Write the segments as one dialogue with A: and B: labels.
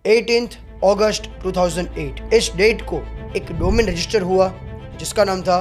A: 18 अगस्त 2008 इस डेट को एक डोमेन रजिस्टर हुआ जिसका नाम था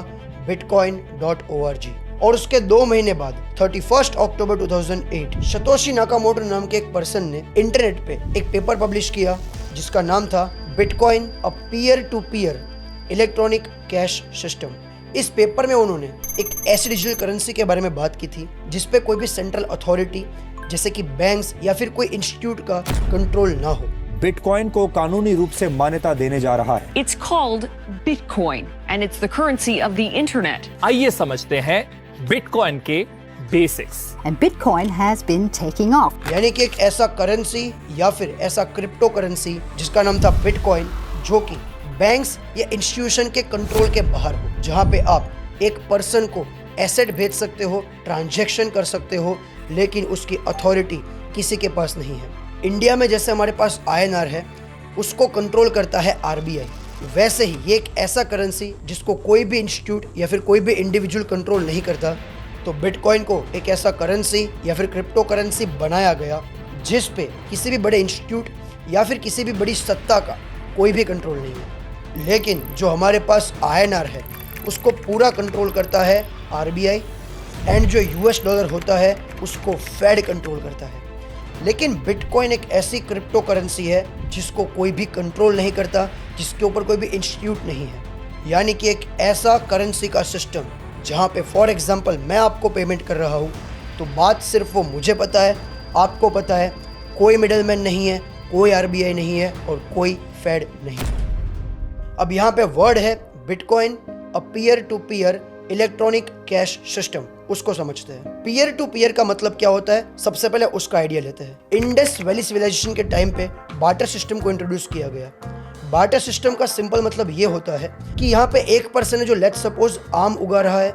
A: bitcoin.org और उसके 2 महीने बाद 31 अक्टूबर 2008 सतोशी नाकामोटो नाम के एक पर्सन ने इंटरनेट पे एक पेपर पब्लिश किया जिसका नाम था Bitcoin a peer to peer electronic cash system. इस पेपर में उन्होंने एक ऐसी डिजिटल करेंसी के बारे में बात की थी जिसपे कोई भी सेंट्रल अथॉरिटी जैसे कि बैंक्स या फिर कोई इंस्टीट्यूट का कंट्रोल ना हो।
B: बिटकॉइन को कानूनी रूप से मान्यता देने जा रहा है।
C: It's called Bitcoin and it's the currency of the internet.
D: आइए समझते हैं बिटकॉइन के basics.
E: And Bitcoin has been taking off.
A: यानी कि एक ऐसा करेंसी या फिर ऐसा क्रिप्टो करेंसी जिसका नाम था बिटकॉइन जो कि बैंक्स या इंस्टीट्यूशन के कंट्रोल के बाहर हो, जहाँ पे आप एक पर्सन को एसेट भेज सकते हो, ट्रांजैक्शन कर सकते हो, लेकिन उसकी अथॉरिटी किसी के पास नहीं है। इंडिया में जैसे हमारे पास INR है उसको कंट्रोल करता है RBI, वैसे ही ये एक ऐसा करेंसी जिसको कोई भी इंस्टीट्यूट या फिर कोई भी इंडिविजुअल कंट्रोल नहीं करता। तो बिटकॉइन को एक ऐसा करेंसी या फिर क्रिप्टो करेंसी बनाया गया जिस पे किसी भी बड़े इंस्टीट्यूट या फिर किसी भी बड़ी सत्ता का कोई भी कंट्रोल नहीं है। लेकिन जो हमारे पास INR है उसको पूरा कंट्रोल करता है RBI एंड जो US डॉलर होता है उसको फेड कंट्रोल करता है। लेकिन बिटकॉइन एक ऐसी क्रिप्टो करेंसी है जिसको कोई भी कंट्रोल नहीं करता, जिसके ऊपर कोई भी इंस्टीट्यूट नहीं है। यानी कि एक ऐसा करेंसी का सिस्टम जहाँ पे फॉर एग्जांपल मैं आपको पेमेंट कर रहा हूँ तो बात सिर्फ वो मुझे पता है, आपको पता है, कोई मिडलमैन नहीं है, कोई RBI नहीं है और कोई फेड नहीं है। अब यहाँ पे वर्ड है Bitcoin a peer to peer electronic cash system, उसको समझते हैं। पीयर टू पीयर का मतलब क्या होता है, सबसे पहले उसका आइडिया लेते हैं। इंडस वैली सिविलाइजेशन के टाइम पे बार्टर सिस्टम को इंट्रोड्यूस किया गया। बार्टर सिस्टम का सिंपल मतलब ये होता है कि यहाँ पे एक पर्सन है जो लेट्स सपोज आम उगा रहा है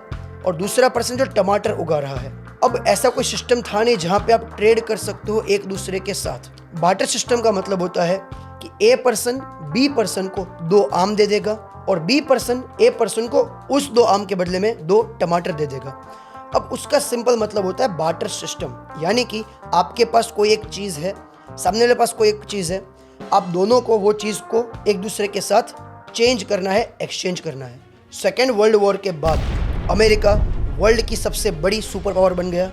A: और दूसरा पर्सन जो टमाटर उगा रहा है। अब ऐसा कोई सिस्टम था नहीं जहाँ पे आप ट्रेड कर सकते हो एक दूसरे के साथ। बार्टर सिस्टम का मतलब होता है कि ए पर्सन बी पर्सन को 2 आम दे देगा और बी पर्सन ए पर्सन को उस 2 आम के बदले में 2 टमाटर दे देगा। अब उसका सिंपल मतलब होता है बार्टर सिस्टम, यानी कि आपके पास कोई एक चीज़ है, सामने वाले पास कोई एक चीज़ है, आप दोनों को वो चीज़ को एक दूसरे के साथ चेंज करना है, एक्सचेंज करना है। सेकेंड वर्ल्ड वॉर के बाद अमेरिका वर्ल्ड की सबसे बड़ी सुपर पावर बन गया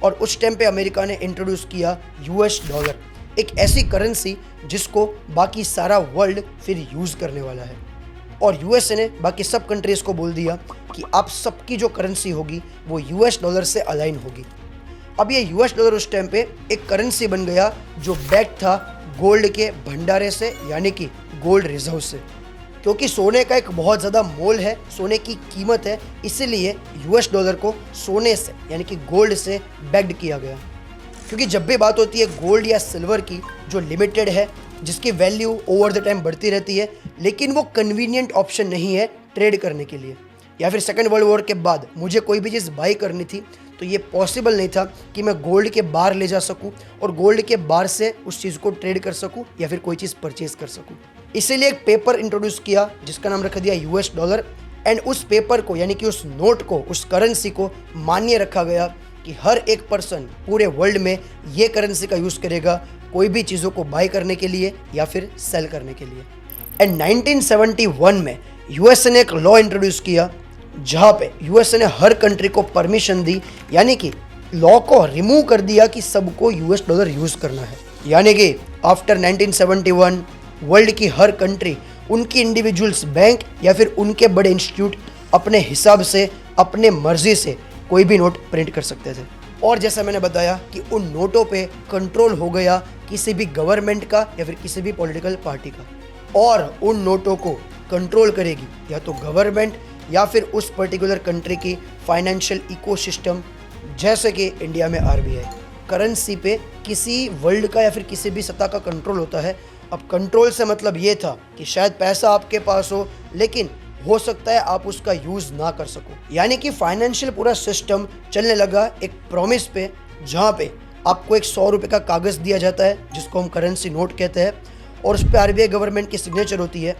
A: और उस टाइम पे अमेरिका ने इंट्रोड्यूस किया US डॉलर, एक ऐसी करेंसी जिसको बाकी सारा वर्ल्ड फिर यूज़ करने वाला है। और USA ने बाकी सब कंट्रीज़ को बोल दिया कि आप सबकी जो करेंसी होगी वो US डॉलर से अलाइन होगी। अब ये US डॉलर उस टाइम पे एक करेंसी बन गया जो बैक था गोल्ड के भंडारे से, यानी कि गोल्ड रिजर्व से। क्योंकि सोने का एक बहुत ज़्यादा मोल है, सोने की कीमत है, इसीलिए US डॉलर को सोने से यानी कि गोल्ड से बैक्ड किया गया। क्योंकि जब भी बात होती है गोल्ड या सिल्वर की जो लिमिटेड है, जिसकी वैल्यू ओवर द टाइम बढ़ती रहती है, लेकिन वो कन्वीनियंट ऑप्शन नहीं है ट्रेड करने के लिए। या फिर सेकेंड वर्ल्ड वॉर के बाद मुझे कोई भी चीज़ बाई करनी थी तो ये पॉसिबल नहीं था कि मैं गोल्ड के बार ले जा सकूं और गोल्ड के बार से उस चीज़ को ट्रेड कर सकूं या फिर कोई चीज़ परचेज कर सकूं। इसीलिए एक पेपर इंट्रोड्यूस किया जिसका नाम रख दिया US डॉलर एंड उस पेपर को यानी कि उस नोट को, उस करेंसी को मान्य रखा गया कि हर एक पर्सन पूरे वर्ल्ड में ये करेंसी का यूज़ करेगा कोई भी चीज़ों को बाई करने के लिए या फिर सेल करने के लिए। एंड 1971 में USA ने एक लॉ इंट्रोड्यूस किया जहाँ पे USA ने हर कंट्री को परमिशन दी, यानी कि लॉ को रिमूव कर दिया कि सबको US डॉलर यूज़ करना है। यानी कि आफ्टर 1971 वर्ल्ड की हर कंट्री, उनकी इंडिविजुअल्स बैंक या फिर उनके बड़े इंस्टीट्यूट अपने हिसाब से, अपने मर्जी से कोई भी नोट प्रिंट कर सकते थे। और जैसा मैंने बताया कि उन नोटों पे कंट्रोल हो गया किसी भी गवर्नमेंट का या फिर किसी भी पॉलिटिकल पार्टी का, और उन नोटों को कंट्रोल करेगी या तो गवर्नमेंट या फिर उस पर्टिकुलर कंट्री की फाइनेंशियल इकोसिस्टम, जैसे कि इंडिया में RBI। करेंसी पे किसी वर्ल्ड का या फिर किसी भी सत्ता का कंट्रोल होता है। अब कंट्रोल से मतलब ये था कि शायद पैसा आपके पास हो लेकिन हो सकता है आप उसका यूज़ ना कर सको। यानी कि फाइनेंशियल पूरा सिस्टम चलने लगा एक प्रॉमिस पे, जहाँ पे आपको एक 100 रुपये का कागज़ दिया जाता है जिसको हम करेंसी नोट कहते हैं और उस पर RBI गवर्नमेंट की सिग्नेचर होती है।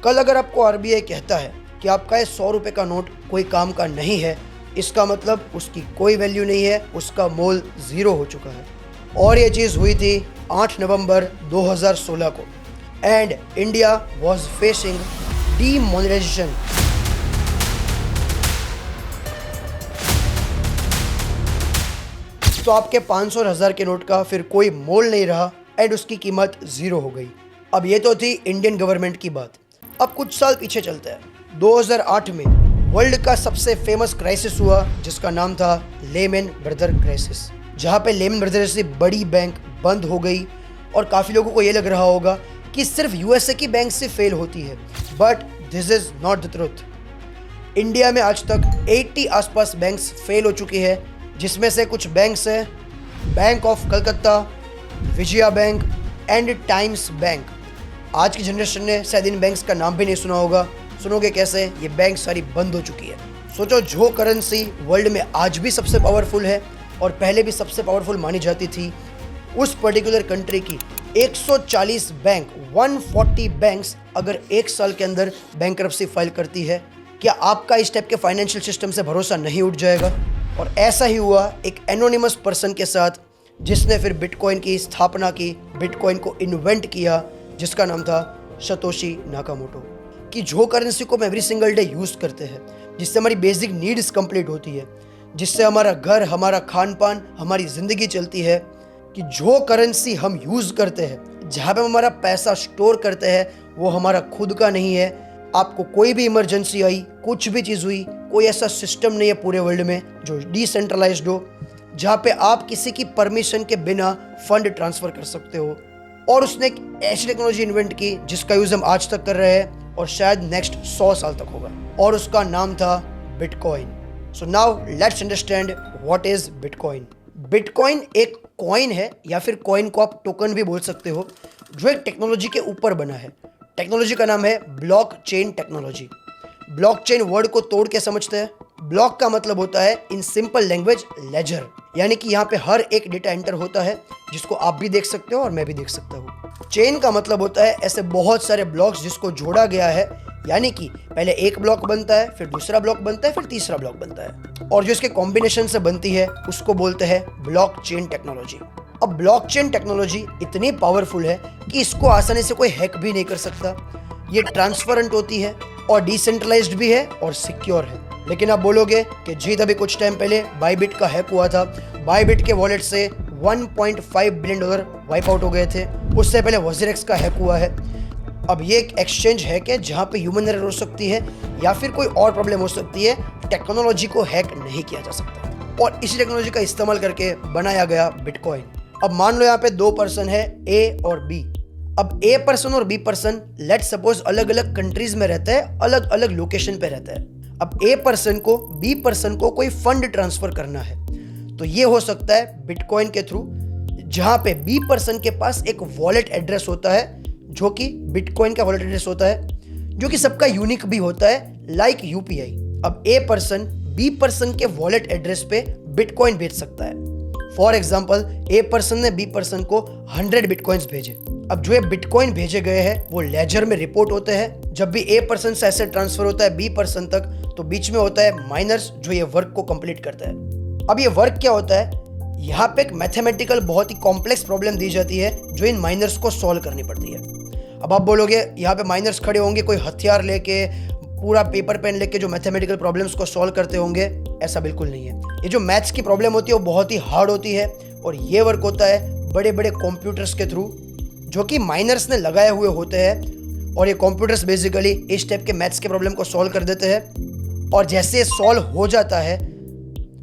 A: कल अगर आपको RBI कहता है कि आपका ये 100 रुपये का नोट कोई काम का नहीं है, इसका मतलब उसकी कोई वैल्यू नहीं है, उसका मोल 0 हो चुका है। और ये चीज़ हुई थी 8 नवंबर 2016 को। and India was facing demonetization. तो आपके 500 और 1000 के नोट का फिर कोई मोल नहीं रहा एंड उसकी कीमत 0 हो गई। अब ये तो थी इंडियन गवर्नमेंट की बात। अब कुछ साल पीछे चलते हैं। 2008 में वर्ल्ड का सबसे फेमस क्राइसिस हुआ जिसका नाम था लेमन ब्रदर क्राइसिस, जहाँ पे लेमन ब्रदर जैसी बड़ी बैंक बंद हो गई और काफ़ी लोगों को ये लग रहा होगा कि सिर्फ यूएसए की बैंक से फेल होती है, but this is not the truth. India में आज तक 80 आसपास बैंक्स फेल हो चुकी है, जिसमें से कुछ बैंक्स हैं bank of Calcutta, Vijaya bank and times bank. आज की जनरेशन ने शायद इन बैंक्स का नाम भी नहीं सुना होगा। सुनोगे कैसे? ये बैंक सारी बंद हो चुकी है। सोचो, जो करेंसी वर्ल्ड में आज भी सबसे पावरफुल है और पहले भी सबसे पावरफुल मानी जाती थी, उस पर्टिकुलर कंट्री की 140 बैंक, 140 बैंक्स अगर एक साल के अंदर बैंकरप्सी फाइल करती है, क्या आपका इस टाइप के फाइनेंशियल सिस्टम से भरोसा नहीं उठ जाएगा? और ऐसा ही हुआ एक एनोनिमस पर्सन के साथ, जिसने फिर बिटकॉइन की स्थापना की, बिटकॉइन को इन्वेंट किया, जिसका नाम था सतोशी नाकामोटो। कि जो करेंसी को हम एवरी सिंगल डे यूज़ करते हैं, जिससे हमारी बेसिक नीड्स कंप्लीट होती है, जिससे हमारा घर, हमारा खान पान, हमारी ज़िंदगी चलती है, कि जो करेंसी हम यूज़ करते हैं, जहाँ पे हम हमारा पैसा स्टोर करते हैं, वो हमारा खुद का नहीं है। आपको कोई भी इमरजेंसी आई, कुछ भी चीज़ हुई, कोई ऐसा सिस्टम नहीं है पूरे वर्ल्ड में जो डिसेंट्रलाइज्ड हो, जहाँ पे आप किसी की परमिशन के बिना फंड ट्रांसफ़र कर सकते हो। और उसने एक ऐसी टेक्नोलॉजी इन्वेंट की जिसका यूज़ हम आज तक कर रहे हैं और शायद नेक्स्ट 100 साल तक होगा, और उसका नाम था bitcoin. So now let's understand what is bitcoin. Bitcoin एक कॉइन है, या फिर कॉइन को आप टोकन भी बोल सकते हो, जो एक टेक्नोलॉजी के ऊपर बना है। टेक्नोलॉजी का नाम है ब्लॉकचेन टेक्नोलॉजी। ब्लॉकचेन वर्ड को तोड़ के समझते हैं। ब्लॉक का मतलब होता है इन सिंपल लैंग्वेज लेजर, यानी कि यहाँ पे हर एक डेटा एंटर होता है, जिसको आप भी देख सकते हो और मैं भी देख सकता हूँ। चेन का मतलब होता है ऐसे बहुत सारे ब्लॉक्स जिसको जोड़ा गया है, यानी कि पहले एक ब्लॉक बनता है, फिर दूसरा ब्लॉक बनता है, फिर तीसरा ब्लॉक बनता है, और जो इसके कॉम्बिनेशन से बनती है उसको बोलते हैं ब्लॉकचेन टेक्नोलॉजी। अब ब्लॉकचेन टेक्नोलॉजी इतनी पावरफुल है कि इसको आसानी से कोई हैक भी नहीं कर सकता। ये ट्रांसपेरेंट होती है और डिसेंट्रलाइज्ड भी है और सिक्योर है। लेकिन आप बोलोगे कि जीत, अभी कुछ टाइम पहले बाइबिट का हैक हुआ था, बाइबिट के वॉलेट से $1.5 बिलियन वाइप आउट हो गए थे। उससे पहले वज़ीरेक्स का हैक हुआ है। अब ये एक एक्सचेंज हैक है जहाँ पे ह्यूमन एरर हो सकती है या फिर कोई और प्रॉब्लम हो सकती है, टेक्नोलॉजी को हैक नहीं किया जा सकता, और इसी टेक्नोलॉजी का इस्तेमाल करके बनाया गया बिटकॉइन। अब मान लो यहाँ पे 2 पर्सन है, ए और बी। अब ए पर्सन और बी पर्सन लेट्स सपोज अलग अलग कंट्रीज में रहते हैं, अलग अलग लोकेशन पे रहते हैं। अब ए पर्सन को बी पर्सन को कोई फंड ट्रांसफर करना है, तो ये हो सकता है बिटकॉइन के थ्रू, जहाँ पे बी पर्सन के पास एक वॉलेट एड्रेस होता है, जो कि बिटकॉइन का वॉलेट एड्रेस होता है, जो कि सबका यूनिक भी होता है, लाइक यूपीआई। अब ए पर्सन बी पर्सन के वॉलेट एड्रेस पे बिटकॉइन भेज सकता है। फॉर एग्जाम्पल, ए पर्सन ने बी पर्सन को 100 बिटकॉइंस भेजे। अब जो ये बिटकॉइन भेजे गए हैं वो लेजर में रिपोर्ट होते हैं। जब भी ए पर्सन से एसेट ट्रांसफर होता है बी पर्सन तक, तो बीच में होता है माइनर्स, जो ये वर्क को कंप्लीट करता है। अब ये वर्क क्या होता है? यहाँ पे एक मैथमेटिकल बहुत ही कॉम्प्लेक्स प्रॉब्लम दी जाती है, जो इन माइनर्स को सॉल्व करनी पड़ती है। अब आप बोलोगे यहाँ पे माइनर्स खड़े होंगे कोई हथियार लेके, पूरा पेपर पेन लेके, जो मैथमेटिकल प्रॉब्लम्स को सॉल्व करते होंगे। ऐसा बिल्कुल नहीं है। ये जो मैथ्स की प्रॉब्लम होती है वो बहुत ही हार्ड होती है, और ये वर्क होता है बड़े बड़े कंप्यूटर्स के थ्रू, जो कि माइनर्स ने लगाए हुए होते हैं, और ये कंप्यूटर्स बेसिकली इस टाइप के मैथ्स के प्रॉब्लम को सॉल्व कर देते हैं। और जैसे ये सॉल्व हो जाता है,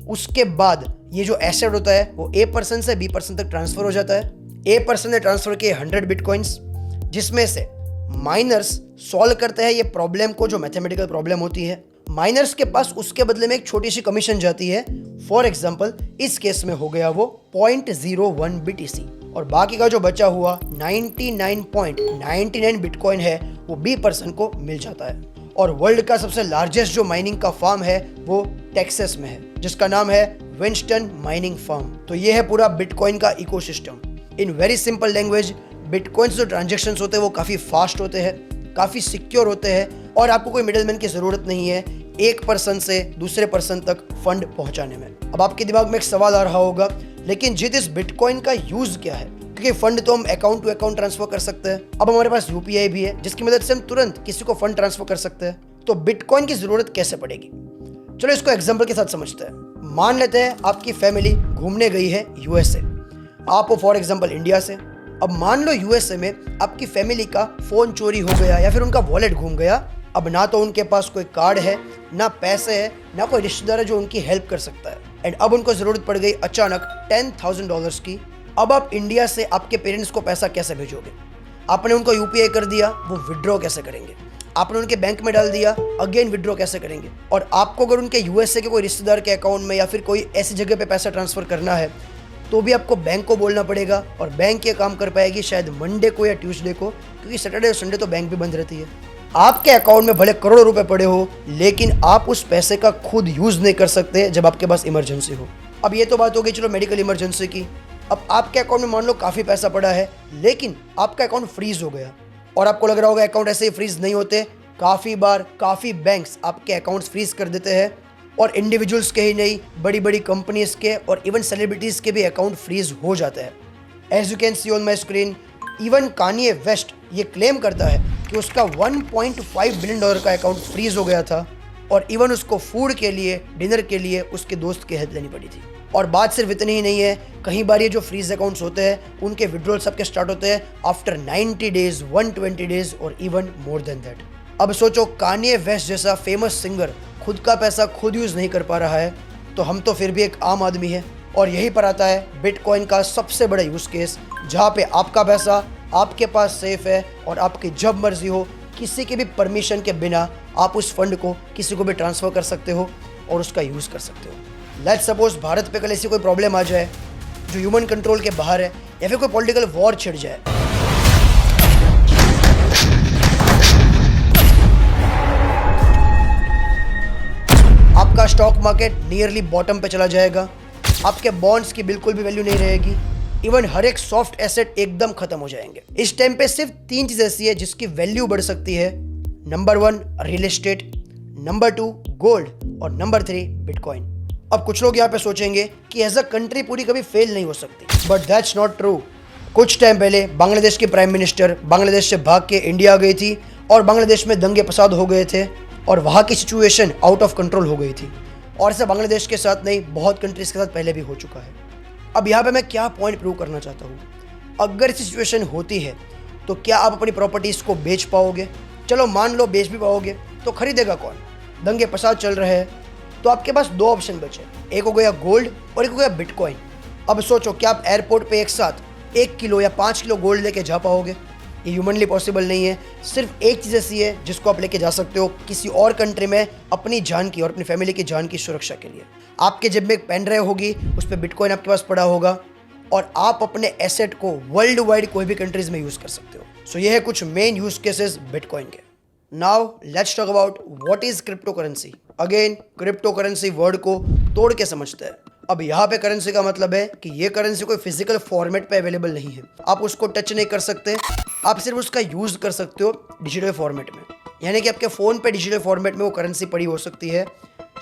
A: उसके बाद ये जो एसेट होता है वो ए पर्सन से बी पर्सन तक ट्रांसफर हो जाता है। ए पर्सन ने ट्रांसफर किए 100 बिटकॉइंस, जिसमें से माइनर्स सॉल्व करते हैं ये प्रॉब्लम को, जो मैथमेटिकल प्रॉब्लम होती है। माइनर्स के पास उसके बदले में एक छोटी सी कमीशन जाती है। फॉर एग्जांपल, इस केस में हो गया वो 0.01 BTC, और बाकी का जो बचा हुआ 99.99 बिटकॉइन है वो बी पर्सन को मिल जाता है। और वर्ल्ड का सबसे लार्जेस्ट जो माइनिंग का फार्म है वो टेक्सास में है, जिसका नाम है विंस्टन माइनिंग फार्म। तो ये है पूरा बिटकॉइन का ecosystem. In very simple language, bitcoin जो ट्रांजेक्शन्स होते हैं वो काफ़ी फास्ट होते हैं, काफ़ी सिक्योर होते हैं, और आपको कोई मिडलमैन की ज़रूरत नहीं है एक पर्सन से दूसरे पर्सन तक फंड पहुंचाने में। अब आपके दिमाग में एक सवाल आ रहा होगा, लेकिन जित इस बिटकॉइन का यूज़ क्या है? क्योंकि फंड तो हम अकाउंट टू अकाउंट ट्रांसफर कर सकते हैं। अब हमारे पास यूपीआई भी है जिसकी मदद से हम तुरंत किसी को फंड ट्रांसफर कर सकते हैं। तो बिटकॉइन की जरूरत कैसे पड़ेगी, चलो इसको एग्जांपल के साथ समझते हैं। मान लेते हैं आपकी फैमिली घूमने गई है यूएसए, आप हो फॉर एग्जांपल इंडिया से। अब मान लो यूएसए में आपकी फैमिली का फोन चोरी हो गया या फिर उनका वॉलेट घूम गया। अब ना तो उनके पास कोई कार्ड है, ना पैसे है, ना कोई रिश्तेदार है जो उनकी हेल्प कर सकता है। एंड अब उनको जरूरत पड़ गई अचानक $10,000 की। अब आप इंडिया से आपके पेरेंट्स को पैसा कैसे भेजोगे? आपने उनको यूपीआई कर दिया, वो विड्रॉ कैसे करेंगे? आपने उनके बैंक में डाल दिया, अगेन विड्रॉ कैसे करेंगे? और आपको अगर उनके यूएसए के कोई रिश्तेदार के अकाउंट में या फिर कोई ऐसी जगह पे पैसा ट्रांसफर करना है तो भी आपको बैंक को बोलना पड़ेगा, और बैंक ये काम कर पाएगी शायद मंडे को या ट्यूसडे को, क्योंकि सैटरडे और संडे तो बैंक भी बंद रहती है। आपके अकाउंट में भले करोड़ों रुपए पड़े हो, लेकिन आप उस पैसे का खुद यूज नहीं कर सकते जब आपके पास इमरजेंसी हो। अब ये तो बात हो गई चलो मेडिकल इमरजेंसी की। अब आपके अकाउंट में मान लो काफी पैसा पड़ा है, लेकिन आपका अकाउंट फ्रीज हो गया, और आपको लग रहा होगा अकाउंट ऐसे ही फ्रीज नहीं होते। काफी बार काफी बैंक्स आपके अकाउंट्स फ्रीज कर देते हैं, और इंडिविजुअल्स के ही नहीं, बड़ी बड़ी कंपनीज के और इवन सेलिब्रिटीज के भी अकाउंट फ्रीज हो जाते हैं। As you can see on my screen, even Kanye West ये क्लेम करता है कि उसका $1.5 बिलियन का अकाउंट फ्रीज हो गया था, और इवन उसको फूड के लिए, डिनर के लिए उसके दोस्त की हेल्प लेनी पड़ी थी। और बात सिर्फ इतनी ही नहीं है, कई बार ये जो फ्रीज अकाउंट्स होते हैं उनके विड्रॉल सबके स्टार्ट होते हैं आफ्टर 90 डेज, 120 डेज और इवन मोर देन दैट। अब सोचो कानिये वेस्ट जैसा फेमस सिंगर खुद का पैसा खुद यूज नहीं कर पा रहा है, तो हम तो फिर भी एक आम आदमी है। और यही पर आता है बिटकॉइन का सबसे बड़ा यूज केस, जहाँ पे आपका पैसा आपके पास सेफ है और आपकी जब मर्जी हो, किसी की भी परमिशन के बिना आप उस फंड को किसी को भी ट्रांसफर कर सकते हो और उसका यूज कर सकते हो। लेट्स सपोज भारत पे कल ऐसी कोई प्रॉब्लम आ जाए जो ह्यूमन कंट्रोल के बाहर है, या फिर कोई पॉलिटिकल वॉर छिड़ जाए, आपका स्टॉक मार्केट नियरली बॉटम पे चला जाएगा, आपके बॉन्ड्स की बिल्कुल भी वैल्यू नहीं रहेगी, इवन हर एक सॉफ्ट एसेट एकदम खत्म हो जाएंगे। इस टाइम पे सिर्फ 3 चीज ऐसी है जिसकी वैल्यू बढ़ सकती है। Number 1 real estate, number 2 gold और नंबर 3 बिटकॉइन। अब कुछ लोग यहाँ पे सोचेंगे कि एज अ कंट्री पूरी कभी फेल नहीं हो सकती, बट दैट्स नॉट ट्रू। कुछ टाइम पहले बांग्लादेश की प्राइम मिनिस्टर बांग्लादेश से भाग के इंडिया गई थी, और बांग्लादेश में दंगे फसाद हो गए थे, और वहाँ की सिचुएशन आउट ऑफ कंट्रोल हो गई थी। और ऐसा बांग्लादेश के साथ नहीं, बहुत कंट्रीज के साथ पहले भी हो चुका है। अब यहाँ पे मैं क्या पॉइंट प्रूव करना चाहता हूँ, अगर सिचुएशन होती है तो क्या आप अपनी प्रॉपर्टीज को बेच पाओगे? चलो मान लो बेच भी पाओगे, तो खरीदेगा कौन? दंगे फसाद चल रहे हैं, तो आपके पास 2 ऑप्शन बचे, एक हो गया गोल्ड और एक हो गया बिटकॉइन। अब सोचो क्या आप एयरपोर्ट पे एक साथ 1 किलो या 5 किलो गोल्ड लेके जा पाओगे? ये ह्यूमनली पॉसिबल नहीं है। सिर्फ एक चीज़ ऐसी है जिसको आप लेके जा सकते हो किसी और कंट्री में अपनी जान की और अपनी फैमिली की जान की सुरक्षा के लिए। आपके जेब में एक पेन ड्राइव होगी, उस पर बिटकॉइन आपके पास पड़ा होगा, और आप अपने एसेट को वर्ल्ड वाइड कोई भी कंट्रीज में यूज़ कर सकते हो। सो ये है कुछ मेन यूज केसेस बिटकॉइन के। Now let's talk about what is crypto currency. Again crypto currency word को तोड़ के समझते हैं। अब यहाँ पे करेंसी का मतलब है कि ये करेंसी कोई फिजिकल फॉर्मेट पे अवेलेबल नहीं है, आप उसको टच नहीं कर सकते, आप सिर्फ उसका यूज कर सकते हो डिजिटल फॉर्मेट में। यानी कि आपके फ़ोन पे डिजिटल फॉर्मेट में वो करेंसी पड़ी हो सकती है,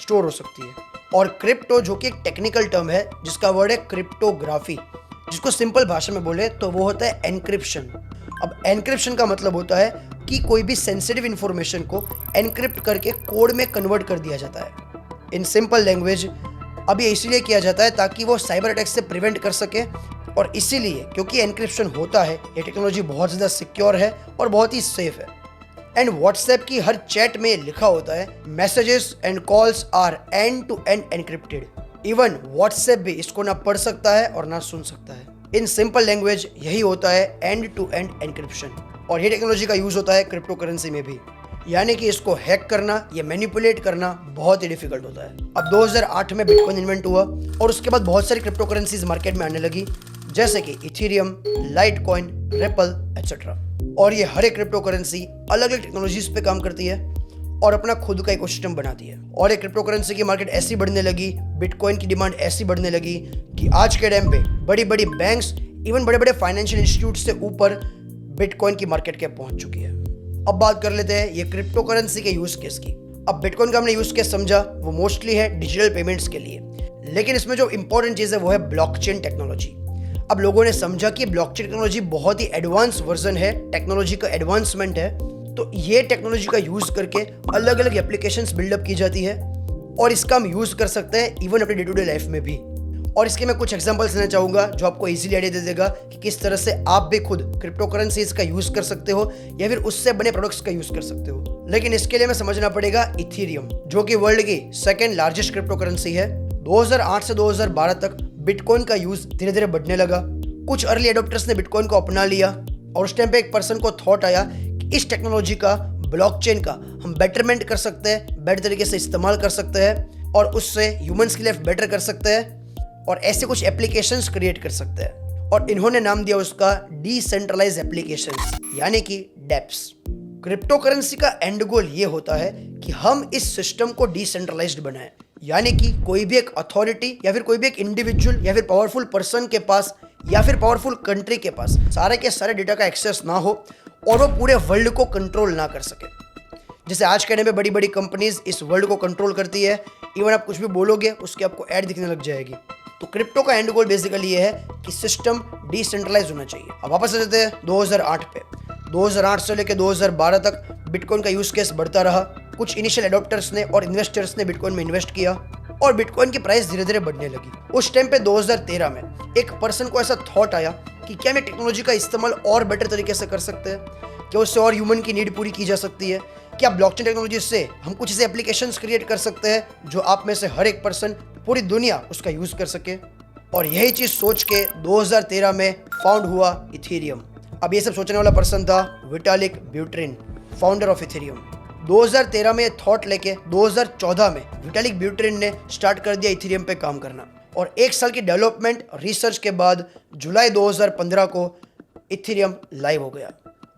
A: स्टोर हो सकती है। और क्रिप्टो जो कि एक टेक्निकल टर्म है जिसका वर्ड है क्रिप्टोग्राफी, जिसको सिंपल भाषा में बोले तो वो होता है एनक्रिप्शन। अब एनक्रिप्शन का मतलब होता है कि कोई भी सेंसिटिव इंफॉर्मेशन को एनक्रिप्ट करके कोड में कन्वर्ट कर दिया जाता है। इन सिंपल लैंग्वेज अब ये इसीलिए किया जाता है ताकि वो साइबर अटैक से प्रिवेंट कर सके, और इसीलिए क्योंकि एनक्रिप्शन होता है ये टेक्नोलॉजी बहुत ज़्यादा सिक्योर है और बहुत ही सेफ है। एंड व्हाट्सएप की हर चैट में लिखा होता है messages and calls are end to end encrypted. Even WhatsApp भी इसको ना पढ़ सकता है और ना सुन सकता है। इन सिंपल लैंग्वेज यही होता है एंड टू एंड एनक्रिप्शन, और ये टेक्नोलॉजी का यूज होता है क्रिप्टो करेंसी में भी। यानी कि इसको हैक करना या मैनिपुलेट करना बहुत ही डिफिकल्ट होता है। अब 2008 में बिटकॉइन इन्वेंट हुआ, और उसके बाद बहुत सारी क्रिप्टो करेंसीज मार्केट में आने लगी, जैसे कि इथेरियम, लाइटकॉइन, रिपल एटसेट्रा। और ये हर एक क्रिप्टो करेंसी अलग अलग टेक्नोलॉजीज पे काम करती है और अपना खुद का इकोसिस्टम बनाती है। और एक क्रिप्टो करेंसी की मार्केट ऐसी बढ़ने लगी, बिटकॉइन की डिमांड ऐसी बढ़ने लगी कि आज के टाइम पे बड़ी बड़ी बैंक्स, इवन बड़े बड़े फाइनेंशियल इंस्टीट्यूट से ऊपर बिटकॉइन की मार्केट कैप पहुंच चुकी है। अब बात कर लेते हैं ये क्रिप्टो करेंसी के यूज केस की। अब बिटकॉइन का हमने यूज केस समझा, वो मोस्टली है डिजिटल पेमेंट्स के लिए, लेकिन इसमें जो इंपॉर्टेंट चीज है वो है ब्लॉकचेन टेक्नोलॉजी। अब लोगों ने समझा कि ब्लॉकचेन टेक्नोलॉजी बहुत ही एडवांस वर्जन है, टेक्नोलॉजी का एडवांसमेंट है, तो ये टेक्नोलॉजी का यूज करके अलग अलग एप्लीकेशंस बिल्डअप की जाती है और इसका हम यूज कर सकते हैं इवन अपने डे टू डे लाइफ में भी। और इसके मैं कुछ एग्जांपल्स देना चाहूंगा जो आपको इजीली आइडिया दे देगा कि किस तरह से आप भी खुद क्रिप्टो करेंसीज का यूज कर सकते हो या फिर उससे बने प्रोडक्ट्स का यूज कर सकते हो। लेकिन इसके लिए हमें समझना पड़ेगा इथेरियम, जो कि वर्ल्ड की सेकंड लार्जेस्ट क्रिप्टो करेंसी है। 2008 से 2012 तक बिटकॉइन का यूज धीरे धीरे बढ़ने लगा। कुछ अर्ली एडॉप्टर्स ने बिटकॉइन को अपना लिया और उस टाइम पे एक पर्सन को थॉट आया कि इस टेक्नोलॉजी का, ब्लॉकचेन का हम बेटरमेंट कर सकते हैं, बेटर तरीके से इस्तेमाल कर सकते हैं और उससे ह्यूमंस की लाइफ बेटर कर सकते हैं और ऐसे कुछ एप्लीकेशंस क्रिएट कर सकते हैं। और इन्होंने नाम दिया उसका डिसेंट्रलाइज एप्लीकेशंस, यानी कि डेप्स। क्रिप्टो करेंसी का एंड गोल ये होता है कि हम इस सिस्टम को डिसेंट्रलाइज्ड बनाएं, यानी कि कोई भी एक अथॉरिटी या फिर कोई भी एक इंडिविजुअल या फिर पावरफुल पर्सन के पास या फिर पावरफुल कंट्री के पास सारे के सारे डेटा का एक्सेस ना हो और वो पूरे वर्ल्ड को कंट्रोल ना कर सके। जैसे आज के टाइम में बड़ी बड़ी कंपनीज इस वर्ल्ड को कंट्रोल करती है, इवन आप कुछ भी बोलोगे उसकी आपको ऐड दिखने लग जाएगी। तो क्रिप्टो का एंड गोल बेसिकली ये है कि सिस्टम डिसेंट्रलाइज होना चाहिए। अब वापस आ जाते हैं 2008 पे। 2008 से लेकर 2012 तक बिटकॉइन का यूज केस बढ़ता रहा। कुछ इनिशियल एडॉप्टर्स ने और इन्वेस्टर्स ने बिटकॉइन में इन्वेस्ट किया और बिटकॉइन की प्राइस धीरे धीरे बढ़ने लगी। उस टाइम पे 2013 में एक पर्सन को ऐसा थॉट आया कि क्या हम टेक्नोलॉजी का इस्तेमाल और बेटर तरीके से कर सकते हैं, क्या उससे और ह्यूमन की नीड पूरी की जा सकती है, क्या ब्लॉकचेन टेक्नोलॉजी से हम कुछ ऐसे एप्लीकेशंस क्रिएट कर सकते हैं जो आप में से हर एक पर्सन, पूरी दुनिया उसका यूज कर सके। और यही चीज सोच के 2013 में फाउंड हुआ इथेरियम। अब ये सब सोचने वाला पर्सन था Vitalik Buterin, founder of Ethereum. 2013 में ये थॉट लेके 2014 में विटालिक ब्यूटेरिन ने स्टार्ट कर दिया इथेरियम पे काम करना और एक साल की डेवलपमेंट रिसर्च के बाद जुलाई 2015 को इथेरियम लाइव हो गया।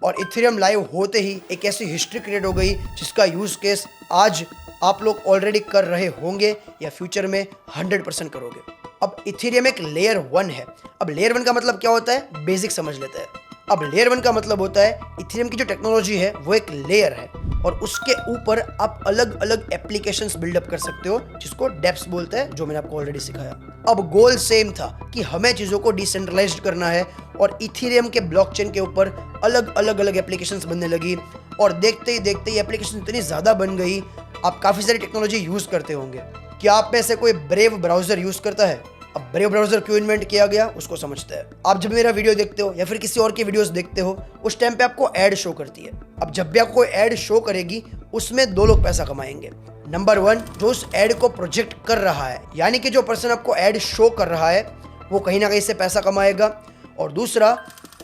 A: और इथेरियम लाइव होते ही एक ऐसी हिस्ट्री क्रिएट हो गई जिसका यूज केस आज आप लोग ऑलरेडी कर रहे होंगे या फ्यूचर में 100% करोगे। अब इथेरियम एक लेयर 1 है। अब लेयर 1 का मतलब क्या होता है, बेसिक समझ लेते हैं। अब लेयर 1 का मतलब होता है इथेरियम की जो टेक्नोलॉजी है वो एक लेयर है और उसके ऊपर आप अलग अलग एप्लीकेशंस बिल्डअप कर सकते हो जिसको डेप्स बोलते हैं, जो मैंने आपको ऑलरेडी सिखाया। अब गोल सेम था कि हमें चीज़ों को डिसेंट्रलाइज्ड करना है और इथेरियम के ब्लॉकचेन के ऊपर अलग अलग एप्लीकेशंस बनने लगी और देखते ही एप्लीकेशन इतनी ज़्यादा बन गई, आप काफ़ी सारी टेक्नोलॉजी यूज़ करते होंगे। क्या आप में से कोई ब्रेव ब्राउज़र यूज़ करता है? अब ब्रेव ब्राउज़र क्यों इन्वेंट किया गया उसको समझते हैं। आप जब मेरा वीडियो देखते हो या फिर किसी और की वीडियोस देखते हो उस टाइम पे आपको ऐड शो करती है। अब जब भी आपको कोई ऐड शो करेगी उसमें दो लोग पैसा कमाएंगे। नंबर 1, जो उस ऐड को प्रोजेक्ट कर रहा है, यानी कि जो पर्सन आपको ऐड शो कर रहा है वो कहीं ना कहीं से पैसा कमाएगा, और दूसरा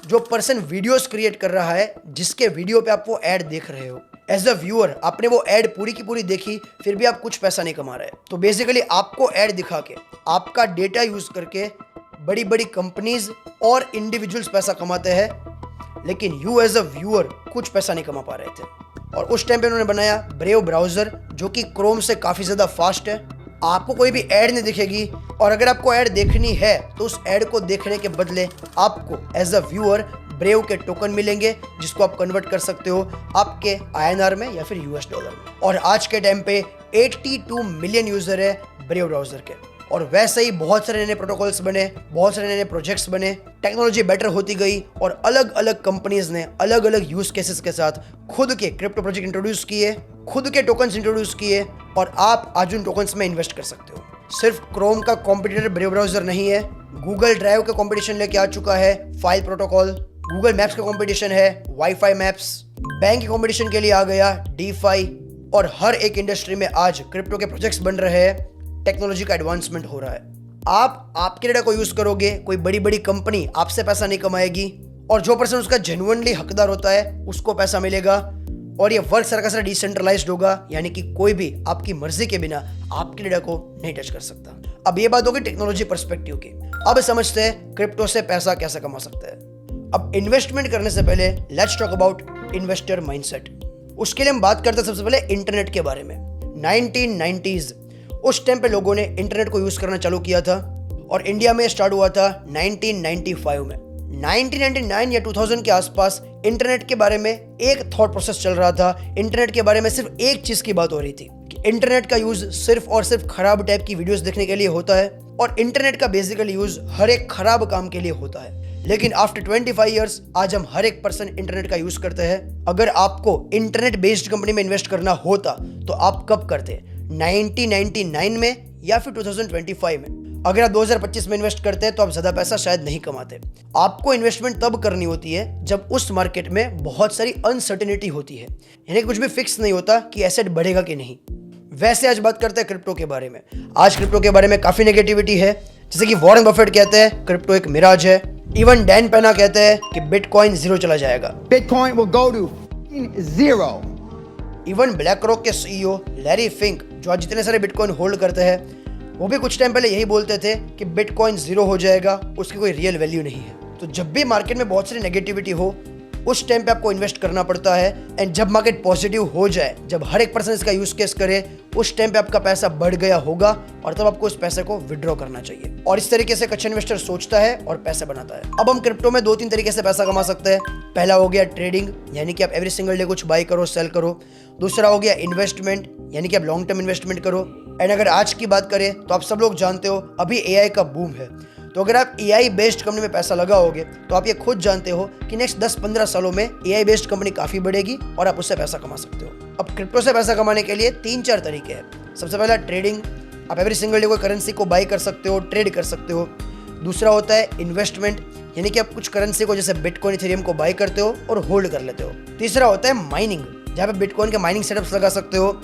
A: जो पर्सन वीडियोस क्रिएट कर रहा है जिसके वीडियो पे आप वो ऐड देख रहे हो। एज अ व्यूअर आपने वो ऐड पूरी की पूरी देखी, फिर भी आप कुछ पैसा नहीं कमा रहे। तो बेसिकली आपको ऐड दिखा के, आपका डेटा यूज करके बड़ी बड़ी कंपनीज और इंडिविजुअल्स पैसा कमाते हैं, लेकिन यू एज अ व्यूअर कुछ पैसा नहीं कमा पा रहे थे। और उस टाइम पे उन्होंने बनाया ब्रेव ब्राउजर, जो कि क्रोम से काफ़ी ज़्यादा फास्ट है। आपको कोई भी ऐड नहीं दिखेगी और अगर आपको ऐड देखनी है तो उस ऐड को देखने के बदले आपको एज अ व्यूअर ब्रेव के टोकन मिलेंगे जिसको आप कन्वर्ट कर सकते हो आपके INR में या फिर US डॉलर में। और आज के टाइम पे 82 मिलियन यूजर है ब्रेव ब्राउजर के। और वैसे ही बहुत सारे नए प्रोटोकॉल्स बने, बहुत सारे नए प्रोजेक्ट्स बने, टेक्नोलॉजी बेटर होती गई और अलग अलग कंपनीज ने अलग अलग यूज केसेस के साथ खुद के क्रिप्टो प्रोजेक्ट इंट्रोड्यूस किए, खुद के टोकन्स इंट्रोड्यूस किए और आप आज उन टोकन्स में इन्वेस्ट कर सकते हो। सिर्फ क्रोम का कॉम्पिटिटर ब्रेव ब्राउजर नहीं है, गूगल ड्राइव का कॉम्पिटिशन लेके आ चुका है फाइल प्रोटोकॉल, गूगल मैप्स का कॉम्पिटिशन है वाईफाई मैप्स, बैंक के कॉम्पिटिशन के लिए आ गया डीफाई, और हर एक इंडस्ट्री में आज क्रिप्टो के प्रोजेक्ट्स बन रहे हैं। टेक्नोलॉजी का एडवांसमेंट हो रहा है। आप आपके डेटा को यूज करोगे, कोई बड़ी बड़ी कंपनी आपसे पैसा नहीं कमाएगी और जो पर्सन उसका जेन्युइनली हकदार होता है उसको पैसा मिलेगा। और ये वर्क सारा का सारा डिसेंट्रलाइज्ड होगा, यानी कि कोई भी आपकी मर्जी के बिना आपके डेटा को नहीं टच कर सकता। अब ये बात होगी टेक्नोलॉजी पर्सपेक्टिव की। अब समझते हैं क्रिप्टो से पैसा कैसे कमा सकते हैं। अब इन्वेस्टमेंट करने से पहले let's talk about investor mindset. उसके लिए हम बात करते हैं सबसे पहले इंटरनेट के बारे में। 1990s उस टाइम पे लोगों ने इंटरनेट को यूज करना चालू किया था और इंडिया में स्टार्ट हुआ था 1995 में। 1999 या 2000 के आसपास इंटरनेट के बारे में एक थॉट प्रोसेस चल रहा था। इंटरनेट के बारे में सिर्फ एक चीज की बात हो रही थी कि इंटरनेट का यूज सिर्फ और सिर्फ खराब टाइप की वीडियोस देखने के लिए होता है, और इंटरनेट का बेसिकली यूज हर एक खराब काम के लिए होता है। लेकिन आफ्टर 25 इयर्स आज हम हर एक पर्सन इंटरनेट का यूज करते हैं। अगर आपको इंटरनेट बेस्ड कंपनी में इन्वेस्ट करना होता तो आप कब करते? 1999 में या फिर 2025 में? अगर आप 2025 में इन्वेस्ट करते हैं तो आप ज्यादा पैसा शायद नहीं कमाते। आपको इन्वेस्टमेंट तब करनी होती है जब उस मार्केट में बहुत सारी अनसर्टेनिटी होती है, यानी कुछ भी फिक्स नहीं होता कि एसेट बढ़ेगा कि नहीं। वैसे आज बात करते हैं क्रिप्टो के बारे में। आज क्रिप्टो के बारे में काफी नेगेटिविटी है, जैसे कि वॉरेन बफेट कहते हैं क्रिप्टो एक मिराज है। इवन डैन पेना कहते हैं कि बिटकॉइन जीरो चला जाएगा।
F: Bitcoin will go to zero.
A: Even black rock के सीईओ लैरी फिंक, जो आज जितने सारे बिटकॉइन होल्ड करते हैं, वो भी कुछ टाइम पहले यही बोलते थे कि बिटकॉइन जीरो हो जाएगा, उसकी कोई रियल वैल्यू नहीं है। तो जब भी मार्केट में बहुत सारी नेगेटिविटी हो उस टाइम पे आपको इन्वेस्ट करना पड़ता है। एंड जब मार्केट पॉजिटिव हो जाए, जब हर एक पर्सन इसका यूज केस करे, उस टाइम पे आपका पैसा बढ़ गया होगा और तब आपको उस पैसे को विड्रॉ करना चाहिए। और इस तरीके से एक अच्छा इन्वेस्टर सोचता है और पैसे बनाता है। अब हम क्रिप्टो में 2-3 तरीके से पैसा कमा सकते हैं। पहला हो गया ट्रेडिंग, यानी कि आप एवरी सिंगल डे कुछ बाय करो सेल करो। दूसरा हो गया इन्वेस्टमेंट, यानी कि आप लॉन्ग टर्म इन्वेस्टमेंट करो। एंड अगर आज की बात करें तो आप सब लोग जानते हो अभी एआई का बूम है। तो अगर आप एआई बेस्ड कंपनी में पैसा लगाओगे तो आप ये खुद जानते हो कि नेक्स्ट 10-15 सालों में एआई बेस्ड कंपनी काफी बढ़ेगी और आप उससे पैसा कमा सकते हो। अब क्रिप्टो से पैसा कमाने के लिए 3-4 तरीके हैं। सबसे पहला ट्रेडिंग, आप एवरी सिंगल डे कोई करेंसी को बाय कर सकते हो, ट्रेड कर सकते हो। दूसरा होता है इन्वेस्टमेंट, यानी कि आप कुछ करेंसी को जैसे बिटकॉइन, इथेरियम को बाय करते हो और होल्ड कर लेते हो। तीसरा होता है माइनिंग, जहाँ पे बिटकॉइन के माइनिंग सेटअप्स लगा सकते हो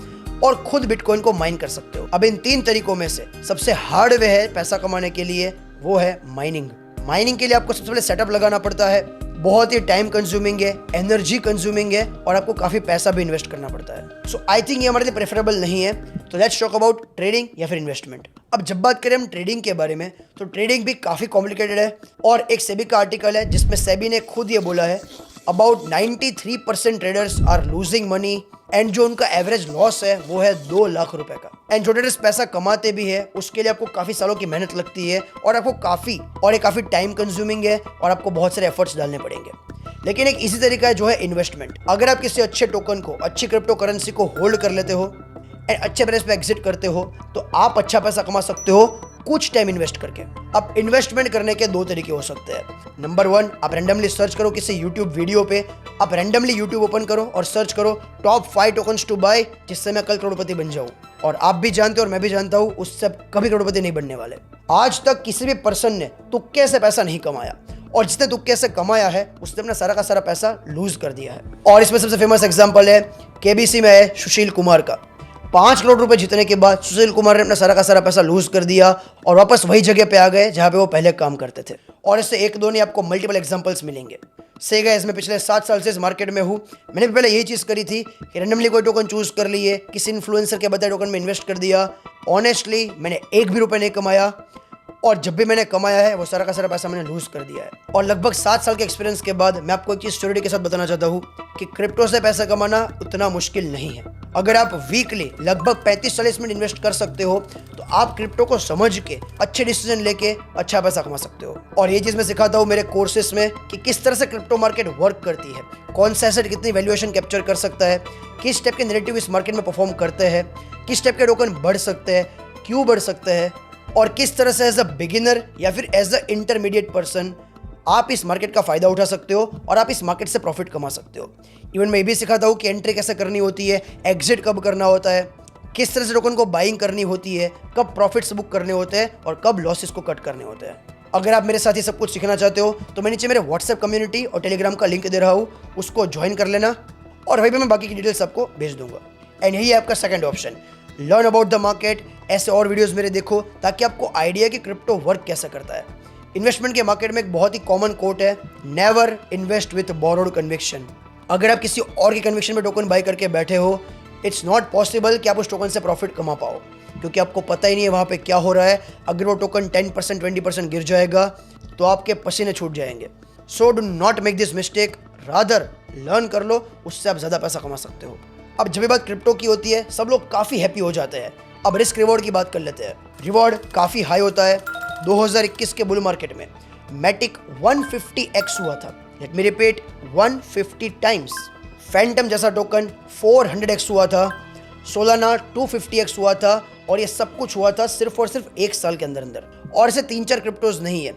A: और खुद बिटकॉइन को माइन कर सकते हो। अब इन 3 तरीकों में से सबसे हार्ड वे है पैसा कमाने के लिए, वो है माइनिंग। माइनिंग के लिए आपको सबसे पहले सेटअप लगाना पड़ता है, बहुत ही टाइम कंज्यूमिंग है, एनर्जी कंज्यूमिंग है और आपको काफी पैसा भी इन्वेस्ट करना पड़ता है। सो आई थिंक ये हमारे लिए प्रेफरेबल नहीं है। तो लेट्स टॉक अबाउट ट्रेडिंग या फिर इन्वेस्टमेंट। अब जब बात करें हम ट्रेडिंग के बारे में तो ट्रेडिंग भी काफी कॉम्प्लिकेटेड है और एक सेबी का आर्टिकल है जिसमें सेबी ने खुद ये बोला है about 93% traders are losing money and जो उनका एवरेज लॉस है वो है 2 लाख रुपए का। एंड जो ट्रेडर्स पैसा कमाते भी है उसके लिए आपको काफी सालों की मेहनत लगती है और आपको काफी टाइम कंज्यूमिंग है और आपको बहुत सारे एफर्ट्स डालने पड़ेंगे। लेकिन एक इजी तरीका है जो है इन्वेस्टमेंट। अगर आप किसी अच्छे टोकन को, अच्छी क्रिप्टो करेंसी को होल्ड कर लेते हो एंड अच्छे प्राइस पे एग्जिट करते हो तो आप अच्छा पैसा कमा सकते हो कुछ टाइम इन्वेस्ट करके। अब इन्वेस्टमेंट करने के 2 तरीके हो सकते हैं। नंबर 1, आप रैंडमली सर्च करो किसी यूट्यूब वीडियो पे, आप रैंडमली यूट्यूब ओपन करो और सर्च करो टॉप 5 टोकन्स टू बाय जिससे मैं कल करोड़पति बन जाऊं। और आप भी जानते हो और मैं भी जानता हूं उससे कभी करोड़पति नहीं बनने वाले। आज तक किसी भी पर्सन ने तुक्के से पैसा नहीं कमाया और जिसने तुक्के से कमाया है उसने अपना सारा का सारा पैसा लूज कर दिया है। और इसमें सबसे फेमस एग्जांपल है केबीसी में है सुशील कुमार का। 5 करोड़ रुपए जीतने के बाद सुशील कुमार ने अपना सारा का सारा पैसा लूज कर दिया और वापस वही जगह पे आ गए जहां पे वो पहले काम करते थे। और इससे 1-2 नहीं आपको मल्टीपल एग्जांपल्स मिलेंगे। से गाइस, मैं पिछले 7 साल से इस मार्केट में हूँ। मैंने भी पहले यही चीज़ करी थी कि रैंडमली कोई टोकन चूज कर लिए, किसी इन्फ्लुएंसर के बताए टोकन में इन्वेस्ट कर दिया। ऑनेस्टली मैंने 1 भी रुपये नहीं कमाया और जब भी मैंने कमाया है वो सारा का सारा पैसा मैंने लूज कर दिया है। और लगभग 7 साल के एक्सपीरियंस के बाद मैं आपको एक चीज़ श्योरिटी के साथ बताना चाहता हूँ कि क्रिप्टो से पैसा कमाना उतना मुश्किल नहीं है। अगर आप वीकली लगभग 35-40 मिनट इन्वेस्ट कर सकते हो तो आप क्रिप्टो को समझ के अच्छे डिसीजन लेके अच्छा पैसा कमा सकते हो। और ये चीज़ मैं सिखाता हूँ मेरे कोर्सेज में कि किस तरह से क्रिप्टो मार्केट वर्क करती है, कौन सा एसेट कितनी वैल्यूएशन कैप्चर कर सकता है, किस टाइप के नैरेटिव इस मार्केट में परफॉर्म करते हैं, किस टाइप के टोकन बढ़ सकते हैं, क्यों बढ़ सकते हैं और किस तरह से एज अ बिगिनर या फिर एज अ इंटरमीडिएट पर्सन आप इस मार्केट का फायदा उठा सकते हो और आप इस मार्केट से प्रॉफिट कमा सकते हो। इवन मैं ये भी सिखाता हूँ कि एंट्री कैसे करनी होती है, एग्जिट कब करना होता है, किस तरह से टोकन को बाइंग करनी होती है, कब प्रॉफिट्स बुक करने होते हैं और कब लॉसेस को कट करने होते हैं। अगर आप मेरे साथ ही सब कुछ सीखना चाहते हो तो मैं नीचे मेरे व्हाट्सएप कम्युनिटी और टेलीग्राम का लिंक दे रहा हूँ, उसको ज्वाइन कर लेना और वहीं पर मैं बाकी की डिटेल्स आपको भेज दूंगा। एंड यही है आपका second option, learn about the market. ऐसे और वीडियोस मेरे देखो ताकि आपको आइडिया कि क्रिप्टो वर्क कैसे करता है। इन्वेस्टमेंट के मार्केट में एक बहुत ही कॉमन कोट है, never invest with borrowed conviction. अगर आप किसी और की कन्विक्शन में टोकन बाय करके बैठे हो, इट्स नॉट पॉसिबल कि आप उस टोकन से प्रॉफिट कमा पाओ, क्योंकि आपको पता ही नहीं है वहाँ पे क्या हो रहा है। अगर वो टोकन 10% 20% गिर जाएगा तो आपके पसीने छूट जाएंगे। So do not make this mistake, rather learn कर लो, उससे आप ज़्यादा पैसा कमा सकते हो। अब जब भी बात क्रिप्टो की होती है सब लोग काफ़ी हैप्पी हो जाते हैं। अब रिस्क रिवॉर्ड की बात कर लेते हैं। रिवॉर्ड काफ़ी हाई होता है। 2021 के बुल मार्केट में मैटिक 150x हुआ था। Let me repeat, 150 times. Phantom जैसा टोकन 400x हुआ था। सोलाना 250x हुआ था और ये सब कुछ हुआ था सिर्फ और सिर्फ 1 साल के अंदर अंदर। और ऐसे 3-4 क्रिप्टोज नहीं है।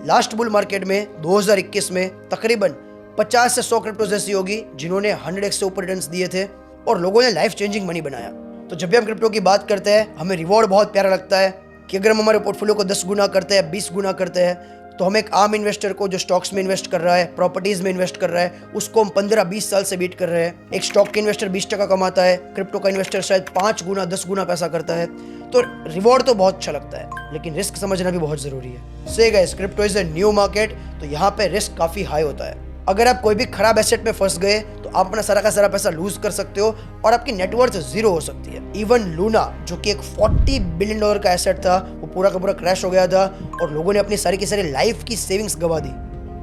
A: लास्ट बुल मार्केट में 2021 में तकरीबन 50 से 100 क्रिप्टोज ऐसी होगी जिन्होंने 100x से ऊपर रिटर्न्स दिए थे और लोगों ने लाइफ चेंजिंग मनी बनाया। तो जब भी हम क्रिप्टो की बात करते हैं हमें रिवॉर्ड बहुत प्यारा लगता है कि अगर हम हमारे पोर्टफोलियो को 10 गुना करते हैं, 20 गुना करते हैं, तो हम एक आम इन्वेस्टर को जो स्टॉक्स में इन्वेस्ट कर रहा है, प्रॉपर्टीज में इन्वेस्ट कर रहा है, उसको हम 15-20 साल से बीट कर रहे हैं। एक स्टॉक के इन्वेस्टर 20% कमाता है, क्रिप्टो का इन्वेस्टर शायद 5 गुना 10 गुना पैसा करता है। तो रिवॉर्ड तो बहुत अच्छा लगता है लेकिन रिस्क समझना भी बहुत जरूरी है। से guys, crypto is a new market, तो यहाँ पे रिस्क काफी हाई होता है। अगर आप कोई भी खराब एसेट में फंस गए तो आप अपना सारा का सारा पैसा लूज कर सकते हो और आपकी नेटवर्थ जीरो हो सकती है। इवन लूना जो कि एक $40 बिलियन का एसेट था, वो पूरा का पूरा क्रैश हो गया था और लोगों ने अपनी सारी की सारी लाइफ की सेविंग्स गवा दी।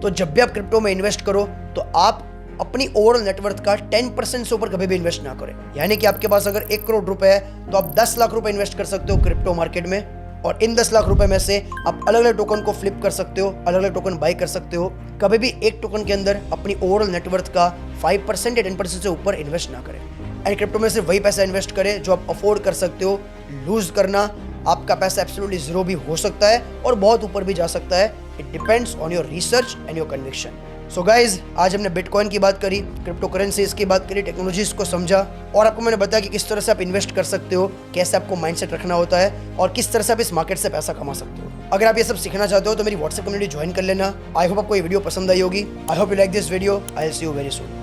A: तो जब भी आप क्रिप्टो में इन्वेस्ट करो तो आप अपनी ओवरऑल नेटवर्थ का 10% से ऊपर कभी भी इन्वेस्ट ना करें। यानी कि आपके पास अगर 1 करोड़ रुपए है तो आप 10 लाख रुपए इन्वेस्ट कर सकते हो क्रिप्टो मार्केट में और इन 10 लाख रुपए में से आप अलग अलग टोकन को फ्लिप कर सकते हो, अलग अलग टोकन बाई कर सकते हो। कभी भी एक टोकन के अंदर अपनी ओवरऑल नेटवर्थ का 5% या 10% से ऊपर इन्वेस्ट ना करें। एंड क्रिप्टो में सिर्फ वही पैसा इन्वेस्ट करें जो आप अफोर्ड कर सकते हो। लूज करना, आपका पैसा एब्सोल्युटली जीरो भी हो सकता है और बहुत ऊपर भी जा सकता है। It depends on your research and your conviction. So guys, आज हमने बिटकॉइन की बात करी, क्रिप्टो करेंसीज की बात करी, टेक्नोलॉजीज को समझा और आपको मैंने बताया कि किस तरह से आप इन्वेस्ट कर सकते हो, कैसे आपको माइंडसेट रखना होता है और किस तरह से आप इस मार्केट से पैसा कमा सकते हो। अगर आप ये सब सीखना चाहते हो तो मेरी व्हाट्सएप कम्युनिटी ज्वाइन कर लेना। आई होप आपको ये वीडियो पसंद आई होगी। I hope you like this video. I will see you very soon.